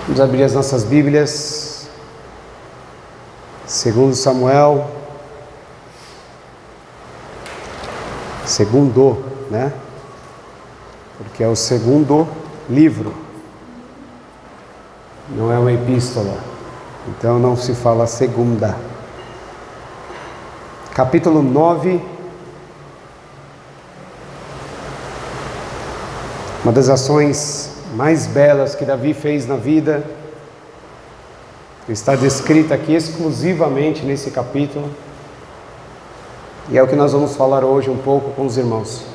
Vamos abrir as nossas Bíblias, segundo Samuel, né? Porque é o segundo livro, não é uma epístola, então não se fala segunda. Capítulo 9, uma das ações mais belas que Davi fez na vida, está descrita aqui exclusivamente nesse capítulo, e é o que nós vamos falar hoje um pouco com os irmãos.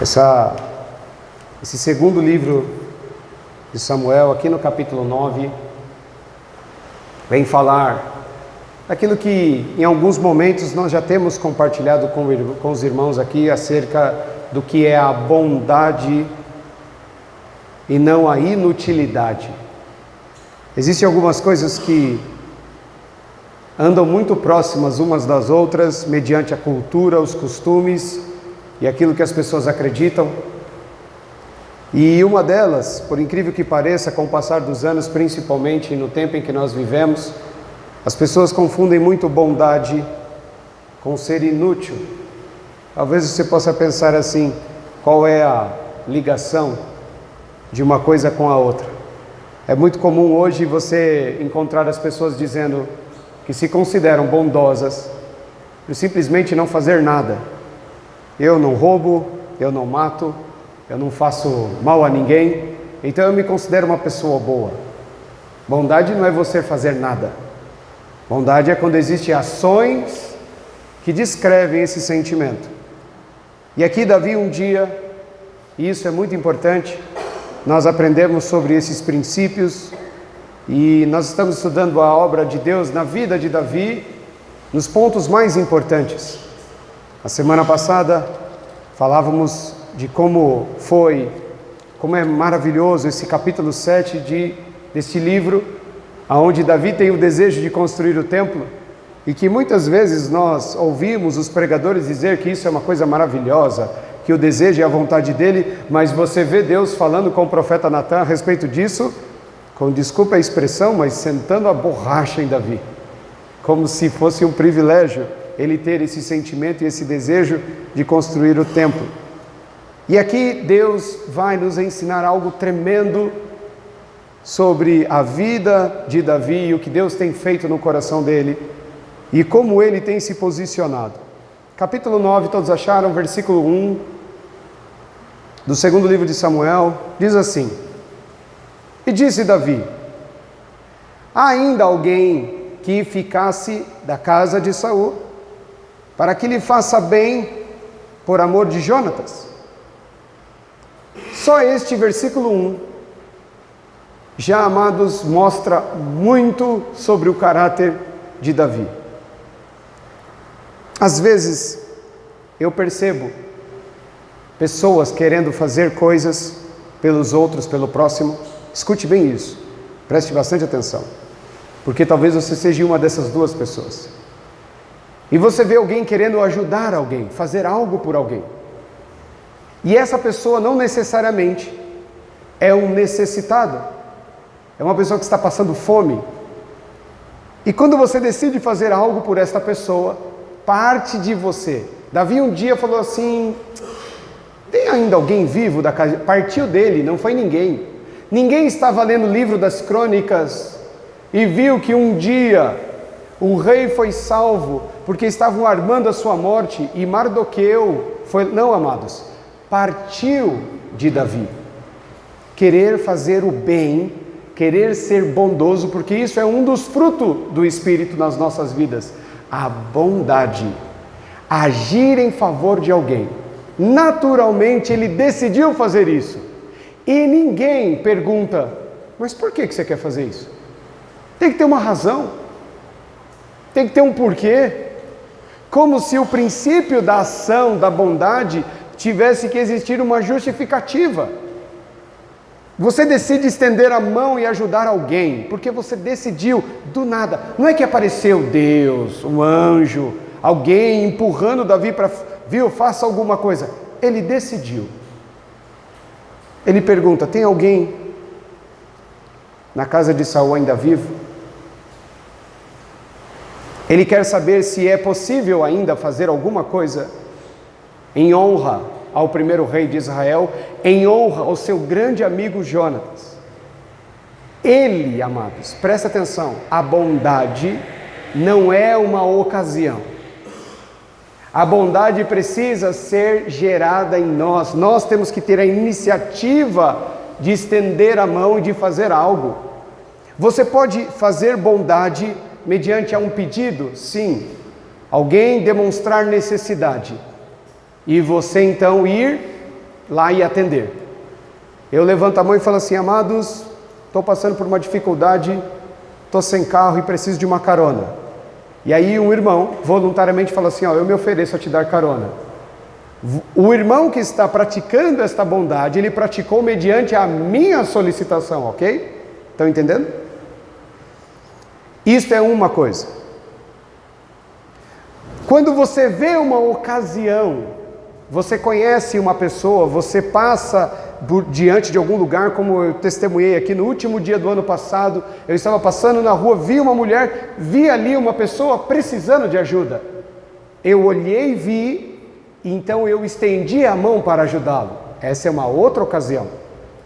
Esse segundo livro de Samuel, aqui no capítulo 9, vem falar daquilo que em alguns momentos nós já temos compartilhado com os irmãos aqui, acerca do que é a bondade e não a inutilidade. Existem algumas coisas que andam muito próximas umas das outras, mediante a cultura, os costumes e aquilo que as pessoas acreditam. E uma delas, por incrível que pareça, com o passar dos anos, principalmente no tempo em que nós vivemos, as pessoas confundem muito bondade com ser inútil. Talvez você possa pensar assim: qual é a ligação de uma coisa com a outra? É muito comum hoje você encontrar as pessoas dizendo que se consideram bondosas por simplesmente não fazer nada. Eu não roubo, eu não mato, eu não faço mal a ninguém, então eu me considero uma pessoa boa. Bondade não é você fazer nada. Bondade é quando existem ações que descrevem esse sentimento. E aqui Davi um dia, e isso é muito importante, nós aprendemos sobre esses princípios, e nós estamos estudando a obra de Deus na vida de Davi, nos pontos mais importantes. A semana passada falávamos de como é maravilhoso esse capítulo 7 deste livro, onde Davi tem o desejo de construir o templo, e que muitas vezes nós ouvimos os pregadores dizer que isso é uma coisa maravilhosa, que o desejo é a vontade dele, mas você vê Deus falando com o profeta Natan a respeito disso, com desculpa a expressão, mas sentando a borracha em Davi, como se fosse um privilégio ele ter esse sentimento e esse desejo de construir o templo. E aqui Deus vai nos ensinar algo tremendo sobre a vida de Davi e o que Deus tem feito no coração dele e como ele tem se posicionado. Capítulo 9, todos acharam? Versículo 1 do segundo livro de Samuel, diz assim: E disse Davi: Há ainda alguém que ficasse da casa de Saul, para que lhe faça bem por amor de Jonatas? Só este versículo 1 já, amados, mostra muito sobre o caráter de Davi. Às vezes eu percebo pessoas querendo fazer coisas pelos outros, pelo próximo. Escute bem isso, preste bastante atenção, porque talvez você seja uma dessas duas pessoas. E você vê alguém querendo ajudar alguém, fazer algo por alguém, e essa pessoa não necessariamente é um necessitado, é uma pessoa que está passando fome. E quando você decide fazer algo por esta pessoa, parte de você. Davi um dia falou assim: tem ainda alguém vivo da casa? Partiu dele, não foi ninguém. Ninguém estava lendo o livro das crônicas e viu que um dia o rei foi salvo porque estavam armando a sua morte, e Mardoqueu foi... Não, amados, partiu de Davi querer fazer o bem, querer ser bondoso, porque isso é um dos frutos do Espírito nas nossas vidas, a bondade, agir em favor de alguém. Naturalmente ele decidiu fazer isso, e ninguém pergunta: mas por que você quer fazer isso? Tem que ter uma razão, tem que ter um porquê, como se o princípio da ação, da bondade, tivesse que existir uma justificativa. Você decide estender a mão e ajudar alguém, porque você decidiu do nada. Não é que apareceu Deus, um anjo, alguém empurrando Davi para, viu, faça alguma coisa. Ele decidiu. Ele pergunta: tem alguém na casa de Saul ainda vivo? Ele quer saber se é possível ainda fazer alguma coisa em honra ao primeiro rei de Israel, em honra ao seu grande amigo Jonatas. Ele, amados, presta atenção, a bondade não é uma ocasião. A bondade precisa ser gerada em nós. Nós temos que ter a iniciativa de estender a mão e de fazer algo. Você pode fazer bondade mediante a um pedido? Sim. Alguém demonstrar necessidade e você então ir lá e atender. Eu levanto a mão e falo assim: amados, estou passando por uma dificuldade, estou sem carro e preciso de uma carona. E aí um irmão voluntariamente fala assim: eu me ofereço a te dar carona. O irmão que está praticando esta bondade, ele praticou mediante a minha solicitação, ok? Estão entendendo? Isto é uma coisa. Quando você vê uma ocasião, você conhece uma pessoa, você passa diante de algum lugar, como eu testemunhei aqui no último dia do ano passado, eu estava passando na rua, vi uma mulher, vi ali uma pessoa precisando de ajuda. Eu olhei e vi, então eu estendi a mão para ajudá-lo. Essa é uma outra ocasião.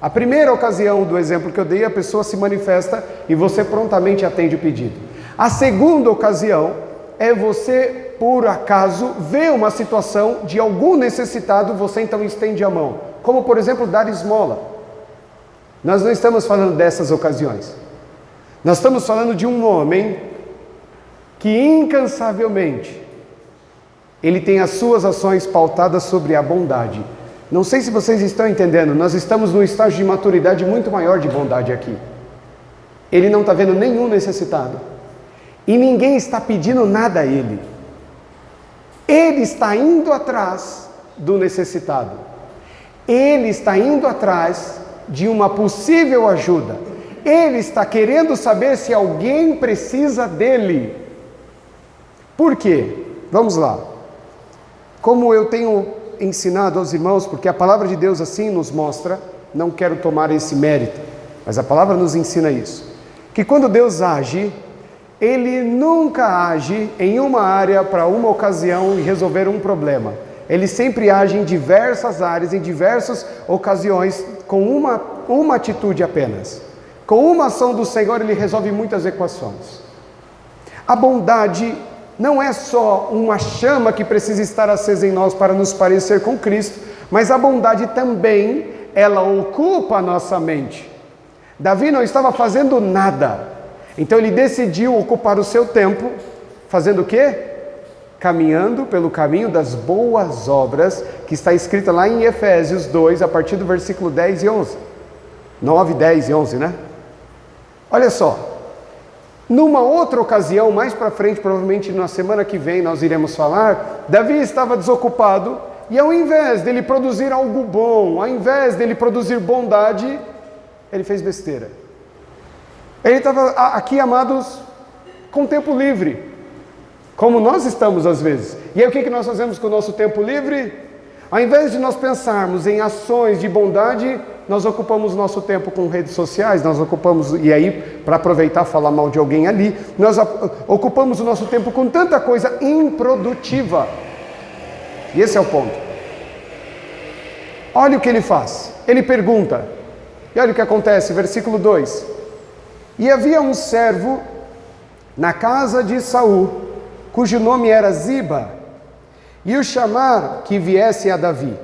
A primeira ocasião do exemplo que eu dei, a pessoa se manifesta e você prontamente atende o pedido. A segunda ocasião é você, por acaso, ver uma situação de algum necessitado, você então estende a mão. Como, por exemplo, dar esmola. Nós não estamos falando dessas ocasiões. Nós estamos falando de um homem que incansavelmente ele tem as suas ações pautadas sobre a bondade. Não sei se vocês estão entendendo, nós estamos num estágio de maturidade muito maior de bondade aqui. Ele não está vendo nenhum necessitado. E ninguém está pedindo nada a ele. Ele está indo atrás do necessitado. Ele está indo atrás de uma possível ajuda. Ele está querendo saber se alguém precisa dele. Por quê? Vamos lá. Como eu tenho ensinado aos irmãos, porque a palavra de Deus assim nos mostra, não quero tomar esse mérito, mas a palavra nos ensina isso, que quando Deus age, Ele nunca age em uma área para uma ocasião e resolver um problema. Ele sempre age em diversas áreas, em diversas ocasiões, com uma atitude apenas. Com uma ação do Senhor, Ele resolve muitas equações. A bondade não é só uma chama que precisa estar acesa em nós para nos parecer com Cristo, mas a bondade também, ela ocupa a nossa mente. Davi não estava fazendo nada, então ele decidiu ocupar o seu tempo, fazendo o quê? Caminhando pelo caminho das boas obras, que está escrita lá em Efésios 2, a partir do versículo 10 e 11. 9, 10 e 11, né? Olha só. Numa outra ocasião, mais para frente, provavelmente na semana que vem nós iremos falar, Davi estava desocupado e ao invés dele produzir algo bom, ao invés dele produzir bondade, ele fez besteira. Ele estava aqui, amados, com tempo livre, como nós estamos às vezes. E aí o que nós fazemos com o nosso tempo livre? Ao invés de nós pensarmos em ações de bondade, nós ocupamos nosso tempo com redes sociais, nós ocupamos, e aí, para aproveitar, falar mal de alguém ali, nós ocupamos o nosso tempo com tanta coisa improdutiva. E esse é o ponto. Olha o que ele faz. Ele pergunta, e olha o que acontece, versículo 2. E havia um servo na casa de Saul, cujo nome era Ziba, e o chamaram que viesse a Davi.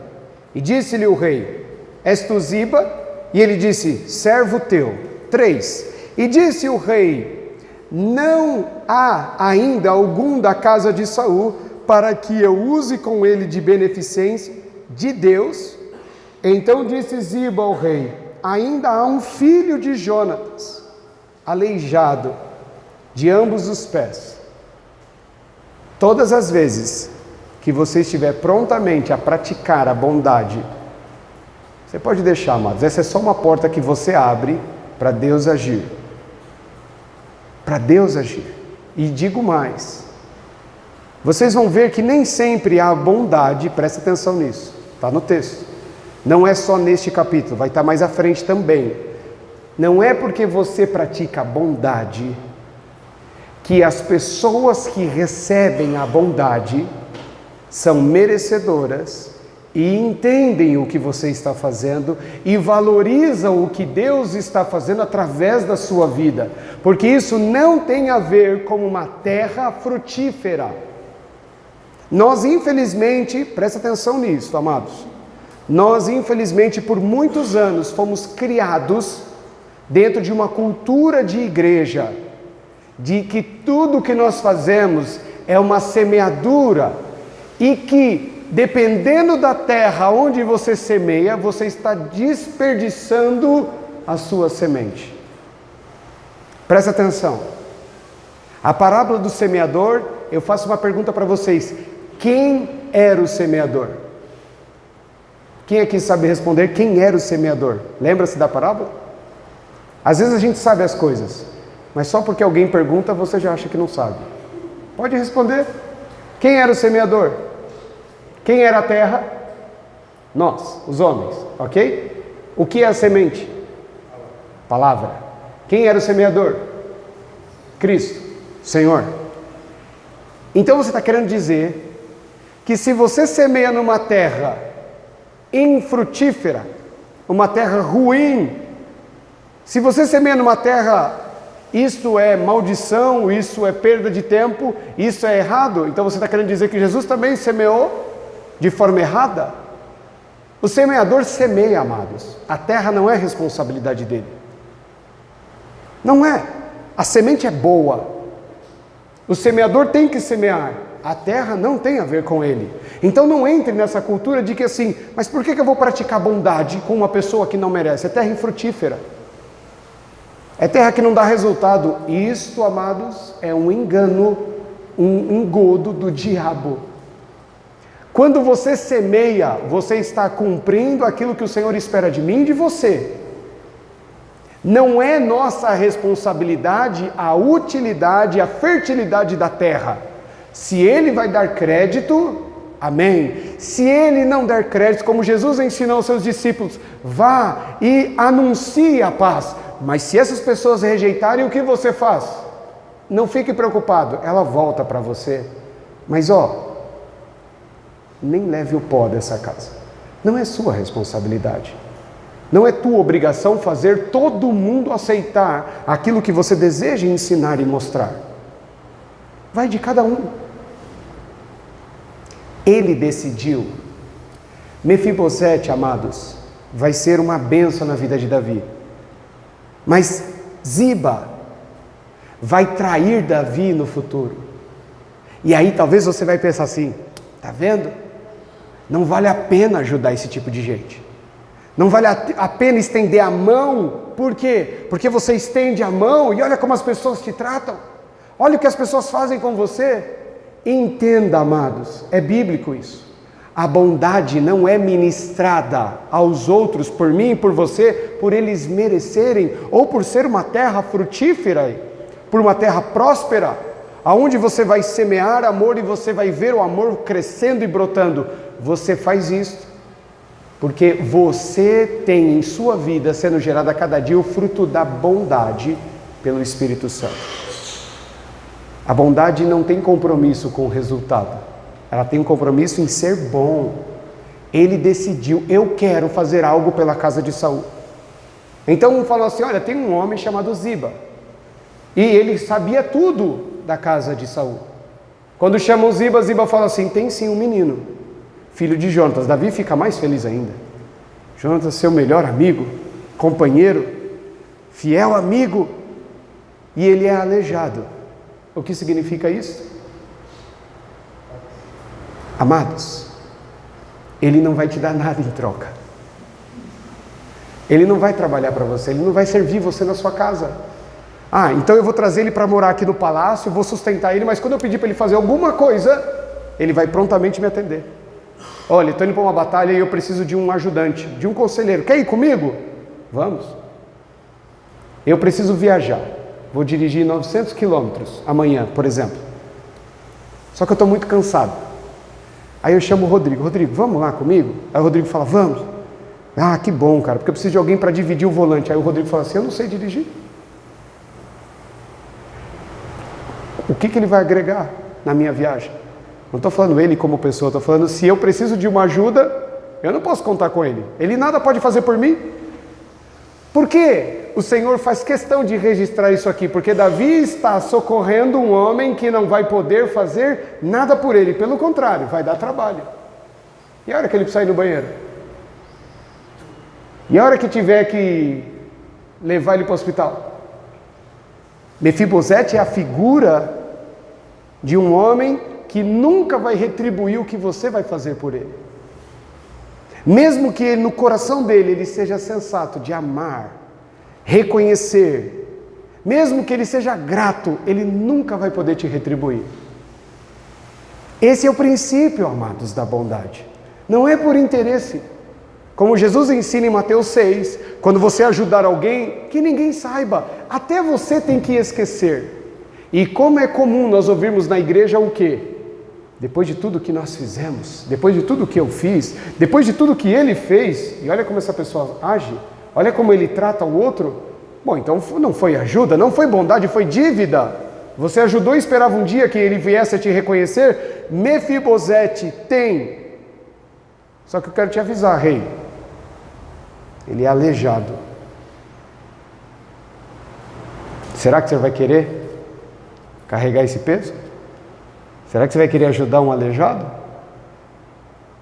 E disse-lhe o rei: És tu Ziba? E ele disse: servo teu. 3. E disse o rei: não há ainda algum da casa de Saul para que eu use com ele de beneficência de Deus? Então disse Ziba ao rei: ainda há um filho de Jonatas, aleijado de ambos os pés. Todas as vezes que você estiver prontamente a praticar a bondade, você pode deixar, amados, essa é só uma porta que você abre para Deus agir. Para Deus agir. E digo mais, vocês vão ver que nem sempre há bondade, presta atenção nisso, está no texto. Não é só neste capítulo, vai estar mais à frente também. Não é porque você pratica bondade que as pessoas que recebem a bondade são merecedoras e entendem o que você está fazendo e valorizam o que Deus está fazendo através da sua vida, porque isso não tem a ver com uma terra frutífera. Nós, infelizmente, presta atenção nisso, amados, nós, infelizmente, por muitos anos fomos criados dentro de uma cultura de igreja, de que tudo que nós fazemos é uma semeadura e que, dependendo da terra onde você semeia, você está desperdiçando a sua semente. Presta atenção. A parábola do semeador, eu faço uma pergunta para vocês: quem era o semeador? Quem aqui sabe responder quem era o semeador? Lembra-se da parábola? Às vezes a gente sabe as coisas, mas só porque alguém pergunta você já acha que não sabe. Pode responder. Quem era o semeador? Quem era a terra? Nós, os homens, ok? O que é a semente? Palavra. Quem era o semeador? Cristo, Senhor. Então você está querendo dizer que se você semeia numa terra infrutífera, uma terra ruim, se você semeia numa terra, isto é maldição, isso é perda de tempo, isso é errado, então você está querendo dizer que Jesus também semeou de forma errada? O semeador semeia, amados. A terra não é responsabilidade dele. Não é. A semente é boa. O semeador tem que semear. A terra não tem a ver com ele. Então não entre nessa cultura de que assim, mas por que eu vou praticar bondade com uma pessoa que não merece? É terra infrutífera. É terra que não dá resultado. Isto, amados, é um engano, um engodo do diabo. Quando você semeia, você está cumprindo aquilo que o Senhor espera de mim e de você. Não é nossa responsabilidade a utilidade, a fertilidade da terra. Se Ele vai dar crédito, amém. Se Ele não der crédito, como Jesus ensinou aos seus discípulos, vá e anuncie a paz. Mas se essas pessoas rejeitarem, o que você faz? Não fique preocupado, ela volta para você. Mas nem leve o pó dessa casa. Não é sua responsabilidade. Não é tua obrigação fazer todo mundo aceitar aquilo que você deseja ensinar e mostrar. Vai de cada um. Ele decidiu. Mefibosete, amados, vai ser uma bênção na vida de Davi. Mas Ziba vai trair Davi no futuro. E aí talvez você vai pensar assim, tá vendo? Não vale a pena ajudar esse tipo de gente. Não vale a pena estender a mão. Por quê? Porque você estende a mão e olha como as pessoas te tratam. Olha o que as pessoas fazem com você. Entenda, amados, é bíblico isso. A bondade não é ministrada aos outros por mim e por você, por eles merecerem, ou por ser uma terra frutífera, por uma terra próspera, aonde você vai semear amor e você vai ver o amor crescendo e brotando. Você faz isso porque você tem em sua vida sendo gerado a cada dia o fruto da bondade pelo Espírito Santo. A bondade não tem compromisso com o resultado, ela tem um compromisso em ser bom. Ele decidiu, eu quero fazer algo pela casa de Saul. Então falou assim, olha, tem um homem chamado Ziba, e ele sabia tudo da casa de Saul. Quando chamam Ziba, Ziba fala assim, tem sim um menino, filho de Jonatas. Davi fica mais feliz ainda. Jonatas, seu melhor amigo, companheiro, fiel amigo, e ele é aleijado. O que significa isso? Amados, ele não vai te dar nada em troca. Ele não vai trabalhar para você, ele não vai servir você na sua casa. Então eu vou trazer ele para morar aqui no palácio, vou sustentar ele, mas quando eu pedir para ele fazer alguma coisa, ele vai prontamente me atender. Olha, estou indo para uma batalha e eu preciso de um ajudante, de um conselheiro. Quer ir comigo? Vamos. Eu preciso viajar. Vou dirigir 900 quilômetros amanhã, por exemplo. Só que eu estou muito cansado. Aí eu chamo o Rodrigo. Rodrigo, vamos lá comigo? Aí o Rodrigo fala, vamos. Ah, que bom, cara, porque eu preciso de alguém para dividir o volante. Aí o Rodrigo fala assim, eu não sei dirigir. O que ele vai agregar na minha viagem? Não estou falando ele como pessoa, estou falando se eu preciso de uma ajuda, eu não posso contar com ele. Ele nada pode fazer por mim. Por quê? O Senhor faz questão de registrar isso aqui, porque Davi está socorrendo um homem que não vai poder fazer nada por ele, pelo contrário, vai dar trabalho. E a hora que ele precisar ir no banheiro? E a hora que tiver que levar ele para o hospital? Mefibosete é a figura de um homem que nunca vai retribuir o que você vai fazer por ele. Mesmo que no coração dele ele seja sensato de amar, reconhecer, mesmo que ele seja grato, ele nunca vai poder te retribuir. Esse é o princípio, amados, da bondade. Não é por interesse. Como Jesus ensina em Mateus 6, quando você ajudar alguém, que ninguém saiba, até você tem que esquecer. E como é comum nós ouvirmos na igreja o quê? Depois de tudo que nós fizemos, depois de tudo que eu fiz, depois de tudo que ele fez, e olha como essa pessoa age, olha como ele trata o outro, bom, então não foi ajuda, não foi bondade, foi dívida. Você ajudou e esperava um dia que ele viesse a te reconhecer? Mefibosete tem. Só que eu quero te avisar, rei, ele é aleijado. Será que você vai querer carregar esse peso? Será que você vai querer ajudar um aleijado?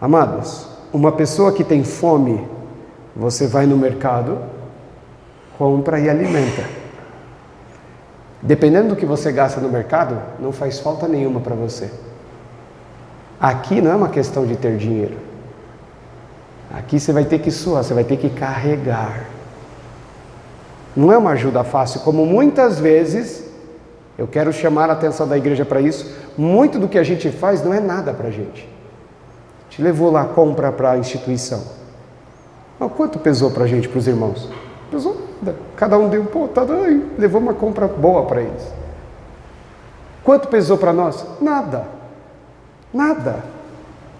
Amados, uma pessoa que tem fome, você vai no mercado, compra e alimenta. Dependendo do que você gasta no mercado, não faz falta nenhuma para você. Aqui não é uma questão de ter dinheiro. Aqui você vai ter que suar, você vai ter que carregar. Não é uma ajuda fácil, como muitas vezes, eu quero chamar a atenção da igreja para isso, muito do que a gente faz não é nada para a gente. Te levou lá, compra para a instituição. Mas quanto pesou para a gente, para os irmãos? Pesou nada. Cada um deu, tá daí, levou uma compra boa para eles. Quanto pesou para nós? Nada. Nada.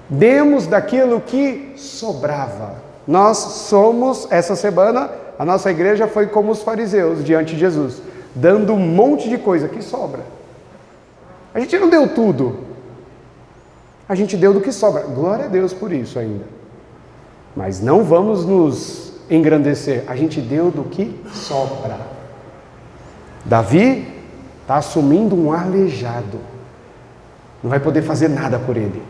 Demos daquilo que sobrava. Nós somos, essa semana, a nossa igreja foi como os fariseus diante de Jesus, dando um monte de coisa que sobra. A gente não deu tudo. A gente deu do que sobra. Glória a Deus por isso ainda. Mas não vamos nos engrandecer. A gente deu do que sobra. Davi está assumindo um aleijado. Não vai poder fazer nada por ele.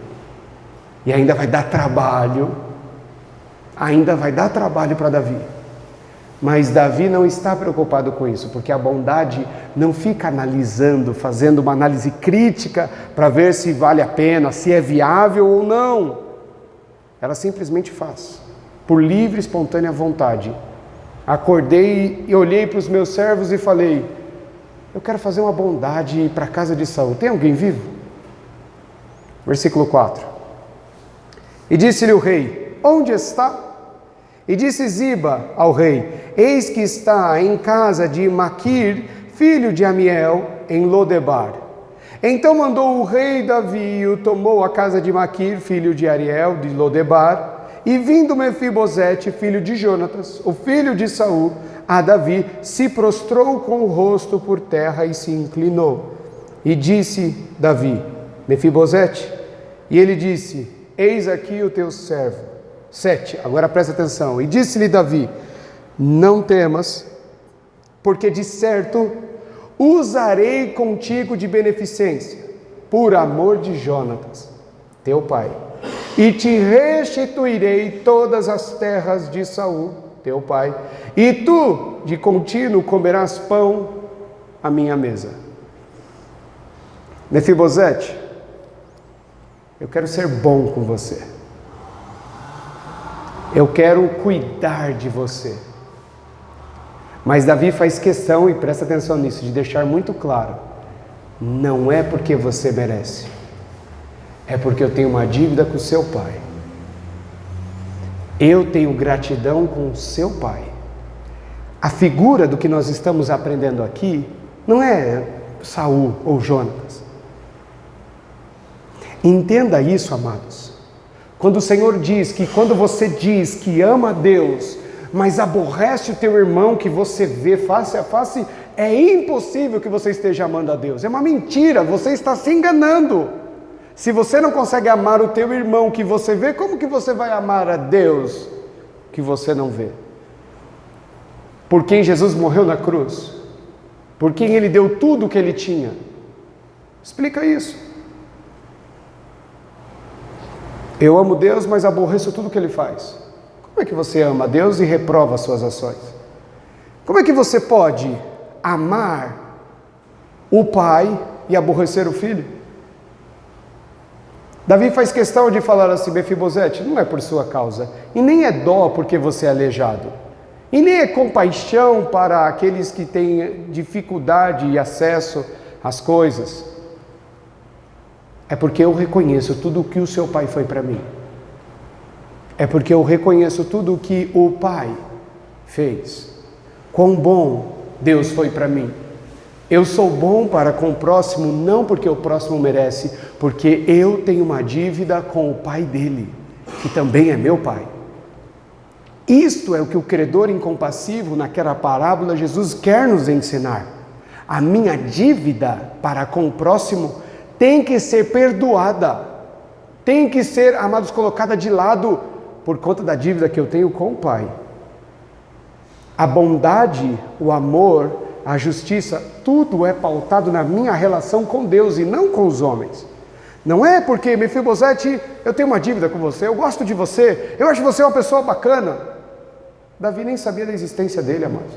E ainda vai dar trabalho. Ainda vai dar trabalho para Davi. Mas Davi não está preocupado com isso, porque a bondade não fica analisando, fazendo uma análise crítica para ver se vale a pena, se é viável ou não. Ela simplesmente faz, por livre e espontânea vontade. Acordei e olhei para os meus servos e falei, eu quero fazer uma bondade para a casa de Saul. Tem alguém vivo? Versículo 4. E disse-lhe o rei, onde está? E disse Ziba ao rei, eis que está em casa de Maquir, filho de Amiel, em Lodebar. Então mandou o rei Davi e o tomou à casa de Maquir, filho de Ariel, de Lodebar, e vindo Mefibosete, filho de Jonatas, o filho de Saul, a Davi, se prostrou com o rosto por terra e se inclinou. E disse Davi, Mefibosete, e ele disse, eis aqui o teu servo. 7, agora presta atenção. E disse-lhe Davi, não temas, porque de certo usarei contigo de beneficência, por amor de Jonatas, teu pai, e te restituirei todas as terras de Saul, teu pai, e tu de contínuo comerás pão à minha mesa. Mefibosete, eu quero ser bom com você. Eu quero cuidar de você. Mas Davi faz questão, e presta atenção nisso, de deixar muito claro, não é porque você merece, é porque eu tenho uma dívida com o seu pai. Eu tenho gratidão com o seu pai. A figura do que nós estamos aprendendo aqui não é Saul ou Jonatas. Entenda isso, amados. Quando o Senhor diz que quando você diz que ama a Deus, mas aborrece o teu irmão que você vê face a face, é impossível que você esteja amando a Deus. É uma mentira, você está se enganando. Se você não consegue amar o teu irmão que você vê, como que você vai amar a Deus que você não vê? Por quem Jesus morreu na cruz? Por quem Ele deu tudo o que Ele tinha? Explica isso. Eu amo Deus, mas aborreço tudo que Ele faz. Como é que você ama a Deus e reprova as suas ações? Como é que você pode amar o pai e aborrecer o filho? Davi faz questão de falar assim: Mefibosete, não é por sua causa, e nem é dó porque você é aleijado, e nem é compaixão para aqueles que têm dificuldade e acesso às coisas. É porque eu reconheço tudo o que o seu pai foi para mim. É porque eu reconheço tudo o que o pai fez. Quão bom Deus foi para mim. Eu sou bom para com o próximo, não porque o próximo merece, porque eu tenho uma dívida com o pai dele, que também é meu pai. Isto é o que o credor incompassivo, naquela parábola, Jesus quer nos ensinar. A minha dívida para com o próximo tem que ser perdoada, tem que ser, amados, colocada de lado por conta da dívida que eu tenho com o Pai. A bondade, o amor, a justiça, tudo é pautado na minha relação com Deus e não com os homens. Não é porque, Mefibosete, eu tenho uma dívida com você, eu gosto de você, eu acho você uma pessoa bacana. Davi nem sabia da existência dele, amados.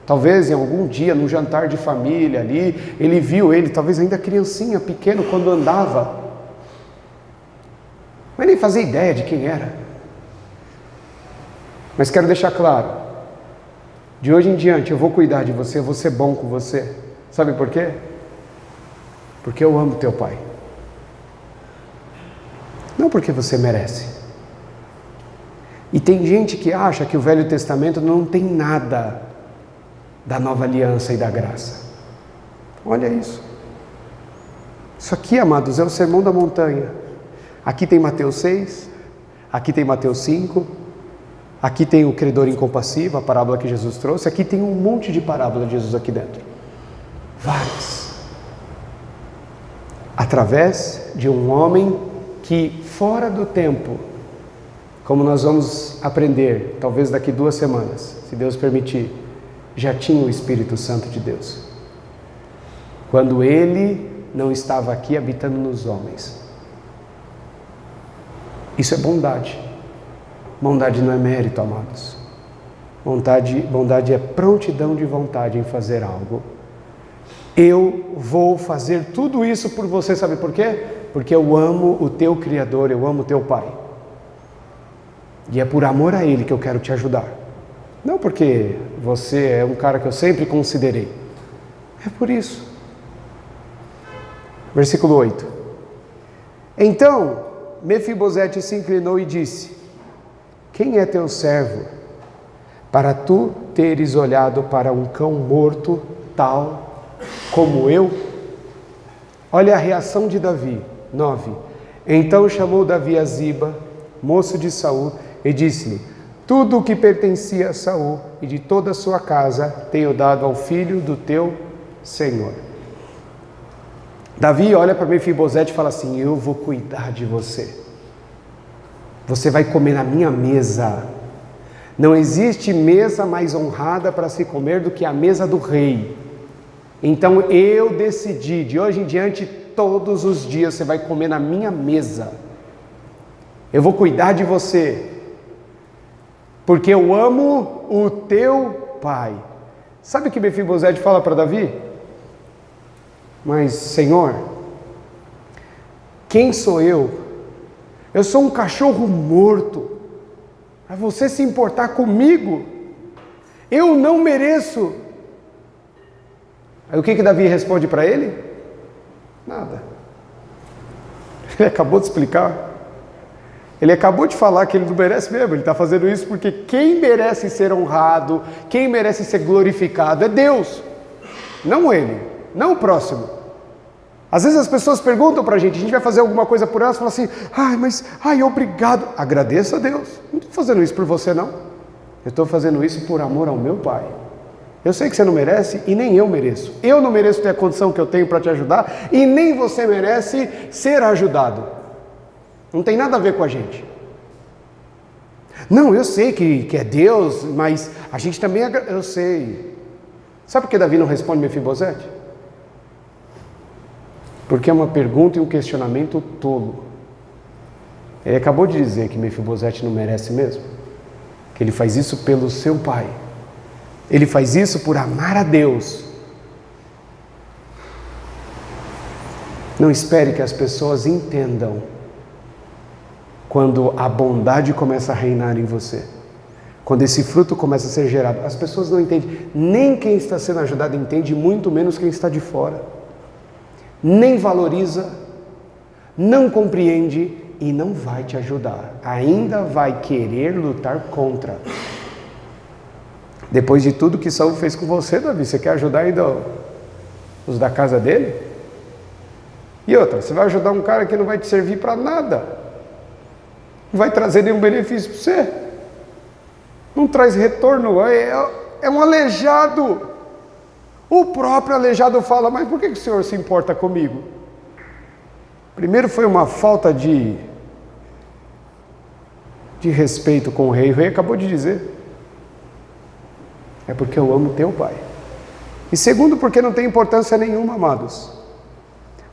Talvez em algum dia, num jantar de família ali, ele viu ele, talvez ainda criancinha, pequeno, quando andava. Mas nem fazia ideia de quem era. Mas quero deixar claro, de hoje em diante eu vou cuidar de você, eu vou ser bom com você. Sabe por quê? Porque eu amo teu pai. Não porque você merece. E tem gente que acha que o Velho Testamento não tem nada da nova aliança e da graça. Olha isso. Isso aqui, amados, é o Sermão da Montanha. Aqui tem Mateus 6, aqui tem Mateus 5, aqui tem o credor incompassivo, a parábola que Jesus trouxe, aqui tem um monte de parábola de Jesus aqui dentro. Várias. Através de um homem que, fora do tempo, como nós vamos aprender, talvez daqui 2 semanas, se Deus permitir, já tinha o Espírito Santo de Deus. Quando Ele não estava aqui habitando nos homens. Isso é bondade. Bondade não é mérito, amados. Bondade é prontidão de vontade em fazer algo. Eu vou fazer tudo isso por você, sabe por quê? Porque eu amo o teu Criador, eu amo o teu Pai. E é por amor a Ele que eu quero te ajudar. Não porque você é um cara que eu sempre considerei. É por isso. Versículo 8. Então, Mefibosete se inclinou e disse: quem é teu servo, para tu teres olhado para um cão morto, tal como eu? Olha a reação de Davi. 9. Então chamou Davi a Ziba, moço de Saul, e disse-lhe: tudo o que pertencia a Saul e de toda a sua casa tenho dado ao filho do teu Senhor. Davi olha para Mefibosete e fala assim: eu vou cuidar de você. Você vai comer na minha mesa. Não existe mesa mais honrada para se comer do que a mesa do rei. Então eu decidi, de hoje em diante, todos os dias você vai comer na minha mesa. Eu vou cuidar de você, porque eu amo o teu pai. Sabe o que Mefibosete fala para Davi? Mas, Senhor, quem sou eu? Eu sou um cachorro morto, para você se importar comigo? Eu não mereço. Aí o que Davi responde para ele? Nada. Ele acabou de explicar. Ele acabou de falar que ele não merece mesmo. Ele está fazendo isso porque quem merece ser honrado, quem merece ser glorificado é Deus, não ele, não o próximo. Às vezes as pessoas perguntam para a gente vai fazer alguma coisa por elas, fala assim, obrigado. Agradeça a Deus. Não estou fazendo isso por você, não. Eu estou fazendo isso por amor ao meu Pai. Eu sei que você não merece e nem eu mereço. Eu não mereço ter a condição que eu tenho para te ajudar e nem você merece ser ajudado. Não tem nada a ver com a gente. Não, eu sei que é Deus, mas a gente também... Eu sei. Sabe por que Davi não responde Mefibosete? Porque é uma pergunta e um questionamento tolo. Ele acabou de dizer que Mefibosete não merece mesmo. Que ele faz isso pelo seu pai. Ele faz isso por amar a Deus. Não espere que as pessoas entendam quando a bondade começa a reinar em você. Quando esse fruto começa a ser gerado. As pessoas não entendem. Nem quem está sendo ajudado entende, muito menos quem está de fora. Nem valoriza, não compreende e não vai te ajudar. Ainda vai querer lutar contra. Depois de tudo que Saul fez com você, Davi, você quer ajudar ainda os da casa dele? E outra, você vai ajudar um cara que não vai te servir para nada. Não vai trazer nenhum benefício para você. Não traz retorno, é um aleijado. O próprio aleijado fala, mas por que o Senhor se importa comigo? Primeiro foi uma falta de respeito com o rei. O rei acabou de dizer. É porque eu amo teu pai. E segundo, porque não tem importância nenhuma, amados.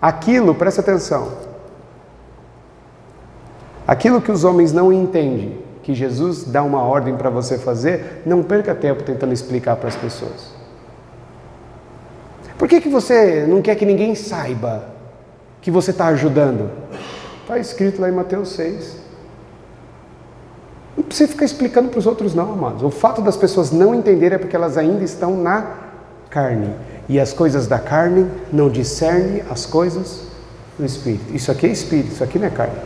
Aquilo, presta atenção. Aquilo que os homens não entendem, que Jesus dá uma ordem para você fazer, não perca tempo tentando explicar para as pessoas. Por que você não quer que ninguém saiba que você está ajudando? Está escrito lá em Mateus 6. Não precisa ficar explicando para os outros não, amados. O fato das pessoas não entenderem é porque elas ainda estão na carne. E as coisas da carne não discernem as coisas do Espírito. Isso aqui é Espírito, isso aqui não é carne.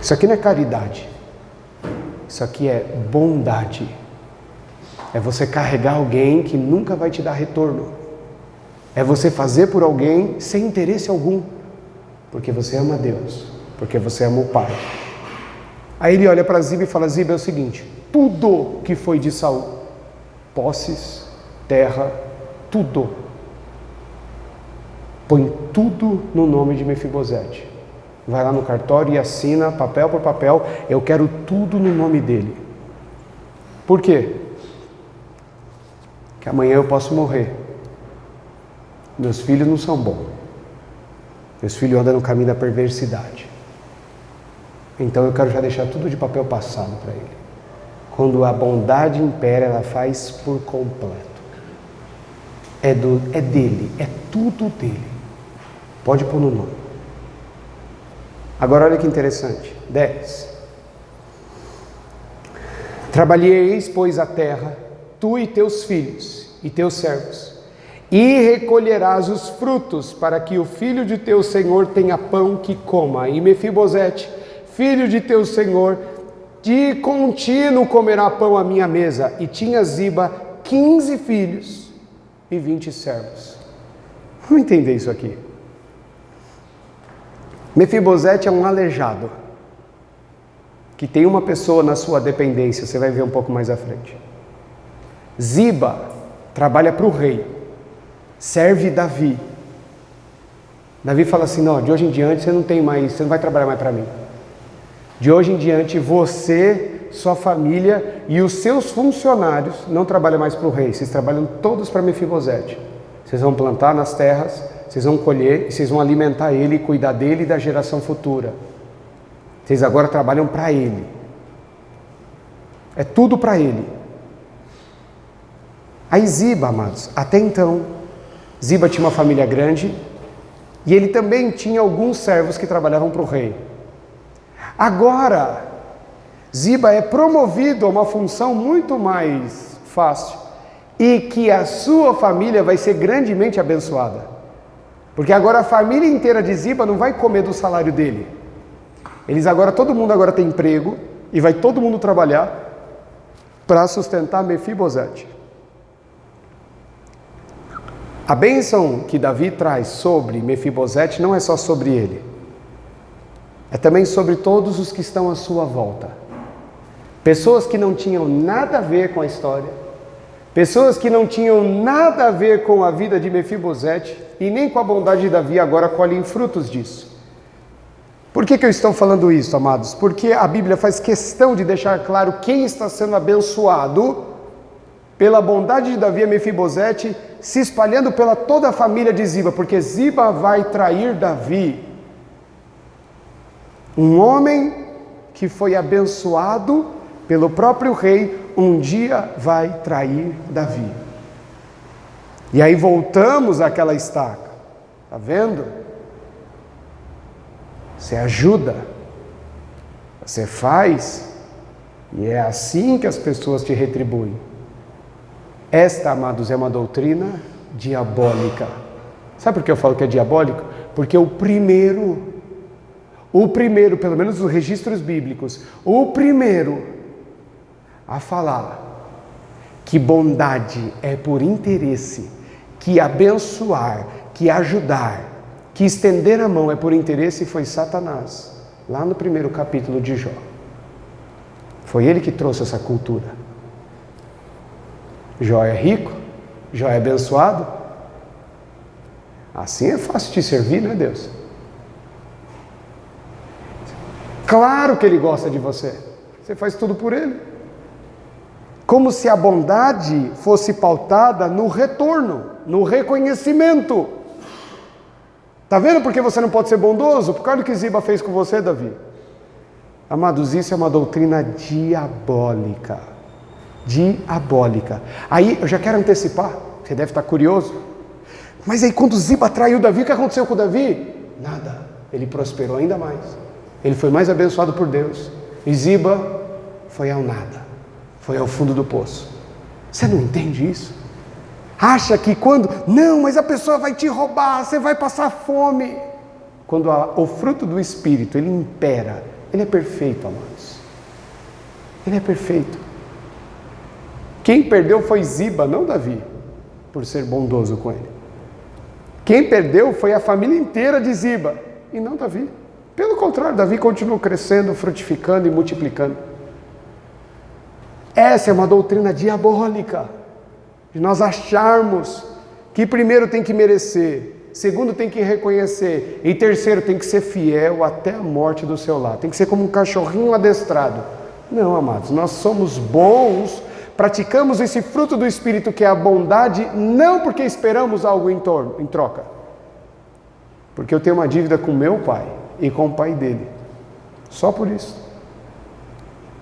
Isso aqui não é caridade. Isso aqui é bondade. É você carregar alguém que nunca vai te dar retorno. É você fazer por alguém sem interesse algum. Porque você ama Deus. Porque você ama o Pai. Aí ele olha para Ziba e fala, Ziba, é o seguinte, tudo que foi de Saul, posses, terra, tudo, põe tudo no nome de Mefibosete. Vai lá no cartório e assina papel por papel, eu quero tudo no nome dele. Por quê? Que amanhã eu posso morrer. Meus filhos não são bons. Meus filhos andam no caminho da perversidade. Então eu quero já deixar tudo de papel passado para ele. Quando a bondade impera, ela faz por completo. É dele, é tudo dele. Pode pôr no nome. Agora olha que interessante. 10. Trabalheis, pois, a terra, tu e teus filhos e teus servos, e recolherás os frutos, para que o filho de teu senhor tenha pão que coma. E Mefibosete, filho de teu senhor, de contínuo comerá pão à minha mesa. E tinha Ziba 15 filhos e 20 servos. Vamos entender isso aqui. Mefibosete é um aleijado, que tem uma pessoa na sua dependência, você vai ver um pouco mais à frente. Ziba trabalha para o rei, serve Davi. Davi fala assim, não, de hoje em diante você não vai trabalhar mais para mim. De hoje em diante você, sua família e os seus funcionários não trabalham mais para o rei, vocês trabalham todos para Mefibosete. Vocês vão plantar nas terras, vocês vão colher, e vocês vão alimentar ele e cuidar dele e da geração futura. Vocês agora trabalham para ele. É tudo para ele. Aí Ziba, amados, até então, Ziba tinha uma família grande e ele também tinha alguns servos que trabalhavam para o rei. Agora, Ziba é promovido a uma função muito mais fácil e que a sua família vai ser grandemente abençoada. Porque agora a família inteira de Ziba não vai comer do salário dele. Todo mundo agora tem emprego e vai todo mundo trabalhar para sustentar Mefibosete. A bênção que Davi traz sobre Mefibosete não é só sobre ele, é também sobre todos os que estão à sua volta. Pessoas que não tinham nada a ver com a história, pessoas que não tinham nada a ver com a vida de Mefibosete e nem com a bondade de Davi, agora colhem frutos disso. Por que eu estou falando isso, amados? Porque a Bíblia faz questão de deixar claro quem está sendo abençoado pela bondade de Davi a Mefibosete, se espalhando pela toda a família de Ziba, porque Ziba vai trair Davi. Um homem que foi abençoado pelo próprio rei, um dia vai trair Davi. E aí voltamos àquela estaca. Está vendo? Você ajuda, você faz, e é assim que as pessoas te retribuem. Esta, amados, é uma doutrina diabólica. Sabe por que eu falo que é diabólico? Porque o primeiro, pelo menos nos registros bíblicos, o primeiro a falar que bondade é por interesse, que abençoar, que ajudar, que estender a mão é por interesse, foi Satanás, lá no primeiro capítulo de Jó. Foi ele que trouxe essa cultura. Jó é rico, Jó é abençoado. Assim é fácil te servir, não é, Deus? Claro que ele gosta de você. Você faz tudo por ele. Como se a bondade fosse pautada no retorno, no reconhecimento. Está vendo por que você não pode ser bondoso? Por causa do que Ziba fez com você, Davi. Amados, isso é uma doutrina diabólica. Diabólica. Aí, eu já quero antecipar, você deve estar curioso. Mas aí quando Ziba traiu Davi, o que aconteceu com Davi? Nada. Ele prosperou ainda mais. Ele foi mais abençoado por Deus. E Ziba foi ao nada. Foi ao fundo do poço. Você não entende isso? Acha que quando... Não, mas a pessoa vai te roubar, você vai passar fome. Quando o fruto do Espírito, ele impera. Ele é perfeito, amados. Ele é perfeito. Quem perdeu foi Ziba, não Davi, por ser bondoso com ele. Quem perdeu foi a família inteira de Ziba, e não Davi. Pelo contrário, Davi continuou crescendo, frutificando e multiplicando. Essa é uma doutrina diabólica, de nós acharmos que primeiro tem que merecer, segundo tem que reconhecer, e terceiro tem que ser fiel até a morte do seu lar. Tem que ser como um cachorrinho adestrado. Não, amados, nós somos bons, praticamos esse fruto do Espírito que é a bondade, não porque esperamos algo em troca. Porque eu tenho uma dívida com meu pai e com o pai dele. Só por isso.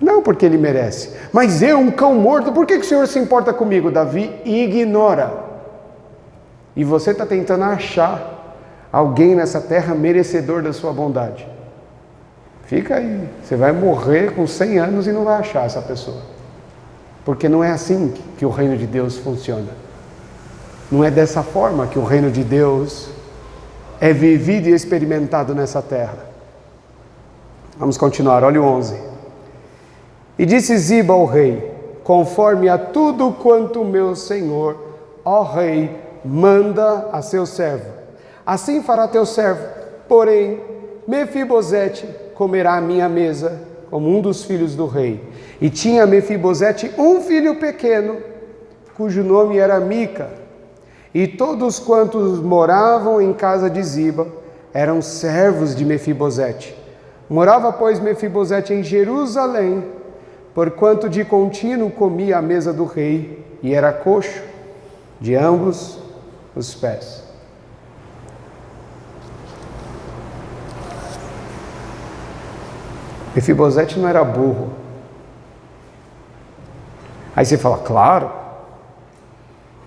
Não porque ele merece. Mas eu, um cão morto, por que o Senhor se importa comigo? Davi ignora. E você está tentando achar alguém nessa terra merecedor da sua bondade. Fica aí. Você vai morrer com 100 anos e não vai achar essa pessoa. Porque não é assim que o reino de Deus funciona. Não é dessa forma que o reino de Deus é vivido e experimentado nessa terra. Vamos continuar, olha o 11. E disse Ziba ao rei: conforme a tudo quanto meu senhor, ó rei, manda a seu servo, assim fará teu servo. Porém, Mefibosete comerá à minha mesa como um dos filhos do rei. E tinha Mefibosete um filho pequeno, cujo nome era Mica. E todos quantos moravam em casa de Ziba eram servos de Mefibosete. Morava, pois, Mefibosete em Jerusalém, porquanto de contínuo comia à mesa do rei, e era coxo de ambos os pés. Mefibosete não era burro. Aí você fala, claro,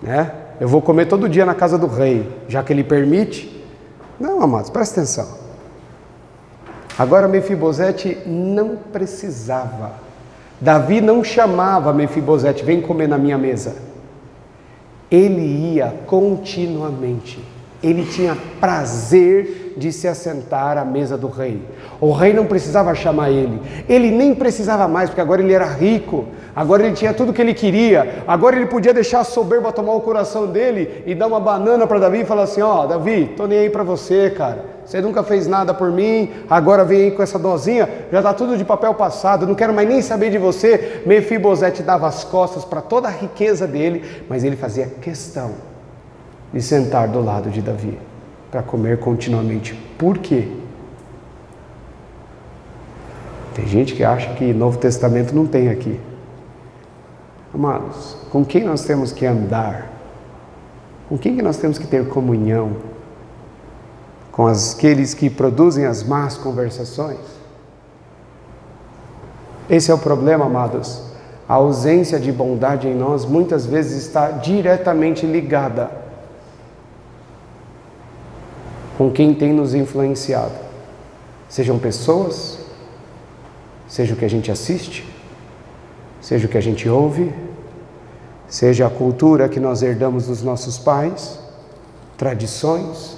né? Eu vou comer todo dia na casa do rei, já que ele permite. Não, amados, presta atenção. Agora Mefibosete não precisava. Davi não chamava Mefibosete, vem comer na minha mesa. Ele ia continuamente. Ele tinha prazer de se assentar à mesa do rei. O rei não precisava chamar ele nem precisava mais, porque agora ele era rico, agora ele tinha tudo o que ele queria, agora ele podia deixar a soberba tomar o coração dele e dar uma banana para Davi e falar assim: ó, Davi, tô nem aí para você, cara, você nunca fez nada por mim, agora vem aí com essa dozinha, já tá tudo de papel passado, não quero mais nem saber de você. Mefibosete dava as costas para toda a riqueza dele, mas ele fazia questão de sentar do lado de Davi para comer continuamente. Por quê? Tem gente que acha que Novo Testamento não tem aqui. Amados, com quem nós temos que andar? Com quem que nós temos que ter comunhão? Com aqueles que produzem as más conversações? Esse é o problema, amados. A ausência de bondade em nós muitas vezes está diretamente ligada com quem tem nos influenciado. Sejam pessoas, seja o que a gente assiste, seja o que a gente ouve, seja a cultura que nós herdamos dos nossos pais, tradições.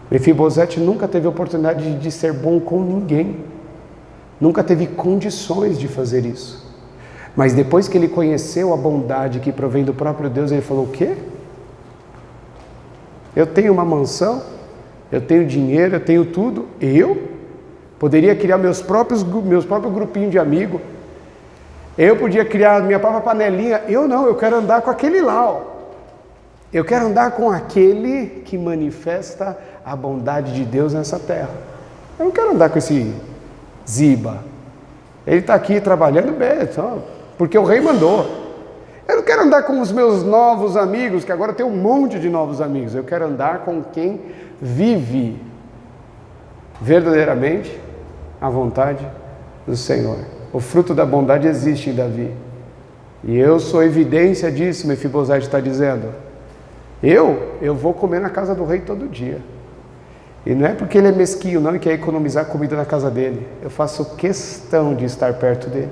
Mefibosete nunca teve oportunidade de ser bom com ninguém, nunca teve condições de fazer isso. Mas depois que ele conheceu a bondade que provém do próprio Deus, ele falou: o quê? Eu tenho uma mansão, eu tenho dinheiro, eu tenho tudo, eu poderia criar meus próprios grupinhos de amigos, eu podia criar minha própria panelinha. Eu não, eu quero andar com aquele lá, ó. Eu quero andar com aquele que manifesta a bondade de Deus nessa terra. Eu não quero andar com esse Ziba. Ele está aqui trabalhando bem, só porque o rei mandou. Eu não quero andar com os meus novos amigos, que agora tem um monte de novos amigos. Eu quero andar com quem vive verdadeiramente a vontade do Senhor. O fruto da bondade existe em Davi. E eu sou evidência disso, Mefibosete está dizendo. Eu vou comer na casa do rei todo dia. E não é porque ele é mesquinho não e quer economizar comida na casa dele. Eu faço questão de estar perto dele.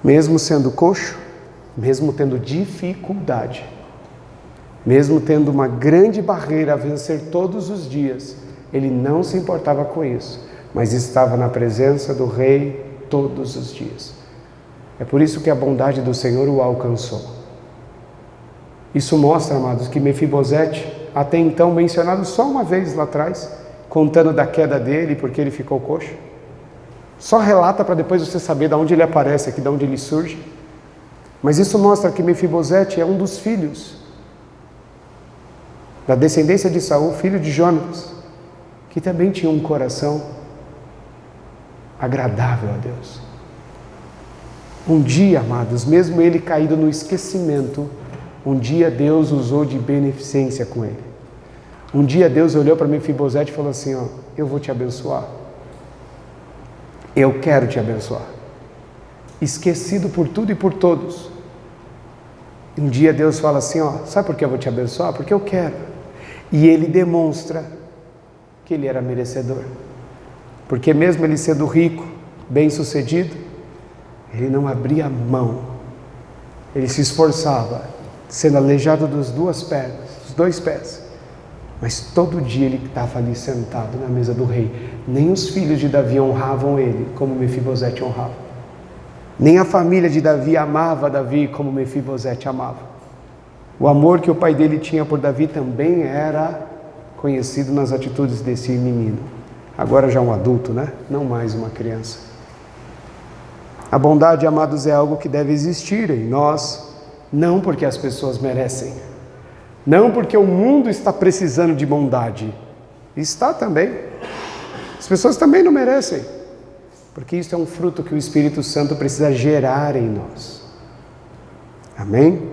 Mesmo sendo coxo, mesmo tendo dificuldade, mesmo tendo uma grande barreira a vencer todos os dias, ele não se importava com isso, mas estava na presença do rei todos os dias. É por isso que a bondade do Senhor o alcançou. Isso mostra, amados, que Mefibosete, até então mencionado só uma vez lá atrás, contando da queda dele, porque ele ficou coxo, só relata para depois você saber de onde ele aparece aqui, de onde ele surge. Mas isso mostra que Mefibosete é um dos filhos da descendência de Saul, filho de Jonatas, que também tinha um coração agradável a Deus. Um dia, amados, mesmo ele caído no esquecimento, um dia Deus usou de beneficência com ele. Um dia Deus olhou para Mefibosete e falou assim: ó, eu vou te abençoar. Eu quero te abençoar. Esquecido por tudo e por todos. Um dia Deus fala assim: ó, sabe por que eu vou te abençoar? Porque eu quero. E ele demonstra que ele era merecedor. Porque mesmo ele sendo rico, bem-sucedido, ele não abria mão. Ele se esforçava, sendo aleijado das duas pernas, dos dois pés. Mas todo dia ele estava ali sentado na mesa do rei. Nem os filhos de Davi honravam ele como Mefibosete honrava. Nem a família de Davi amava Davi como Mefibosete amava. O amor que o pai dele tinha por Davi também era conhecido nas atitudes desse menino. Agora já um adulto, né? Não mais uma criança. A bondade, amados, é algo que deve existir em nós, não porque as pessoas merecem, não porque o mundo está precisando de bondade. Está também. As pessoas também não merecem, porque isso é um fruto que o Espírito Santo precisa gerar em nós. Amém?